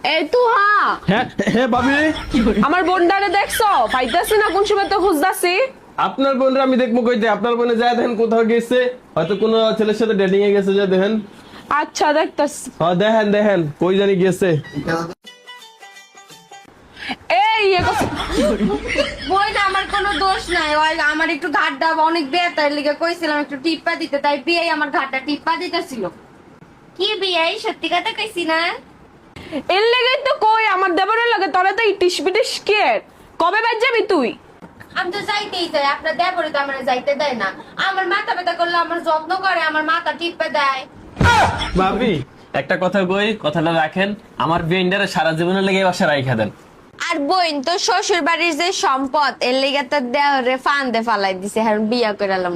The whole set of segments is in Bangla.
এই তো হ্যাঁ হ্যাঁ ভাবি, আমার বোনটারে দেখছো? পাইতাছি না, কোন সময় তো খুঁজতাছি। আপনার বোনের আমি দেখবো কইতে? আপনার বোনে যায় দেখেন কোথাও গেছে, হয়তো কোনো ছেলের সাথে ডেটিং এ গেছে, যা দেখেন। আচ্ছা দেখতাছি। হ্যাঁ দেখেন দেখেন কই জানি গেছে। এই বই না, আমার কোনো দোষ নাই। ওই আমার একটু ঘাটটা অনেক ব্যথার লিগে কইছিলাম একটু টিপ্পা দিতে, তাই বিয়ে আমার ঘাটটা টিপ্পা দিতেছিল। কি বিয়ে? সত্যি কথা কইছি না? এর লেগে তো কই আমার দেবরের লাগে তোরা তো ইটিস পিটিস কে। কবে বাজ যাবি তুই? আমি তো যাইতেই চাই, আপনার দেবরে তো আমার যাইতে দেয় না। আমার মাথা ব্যথা করলে আমার যত্ন করে, আমার মাথা টিপ্পা দেয়। ভাবি একটা কথা কই, কথাটা রাখেন। আমার বিয়েন্ডারে সারা জীবনের লেগে বাসা রাইখা দেন। আর বোন তো শ্বশুর বাড়ির যে সম্পদ, এর লেগে তো দেওরে ফান্দে ফালাই দিছে। হ্যাঁ, বিয়া করালাম।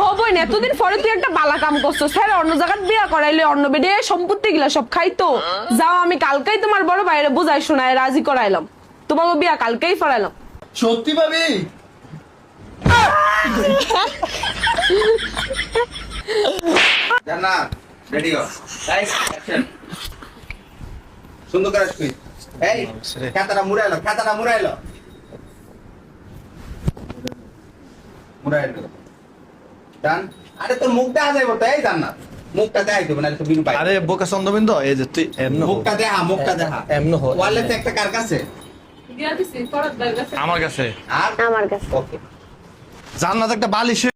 হবই না, এতদিন পরে তুই একটা বালা কাম করছো। স্যার অন্য জায়গায় বিয়া করাইলে অন্য বেডে সম্পত্তি গুলা সব খাইতো। যাও, আমি কালকেই তোমার বড় বাইরে বুঝাই শোনায় রাজি করাইলাম। তোমাকে বিয়া কালকেই করাইলাম। সত্যি ভাবি? জান্নাত রেডি হও। এই অ্যাকশন। সুন্দর করে স্কুইজ। এই খাতাটা মুড়াইলো, খাতাটা মুড়াইলো। মুড়াইলো। ডান। আরে তোর মুখটা আজাই বলতে, এই জান্নাত মুখটা দেখাই দেব না তো বিনু পাই। আরে বোকা চন্দ্রবিন্দু, এই যে তুই এমন মুখটা দেখা, মুখটা দেখা। এমন হয়। ওয়ালেতে একটা কার কাছে? আমার কাছে। আর আমার কাছে। ওকে। জান্নাত একটা বালিশ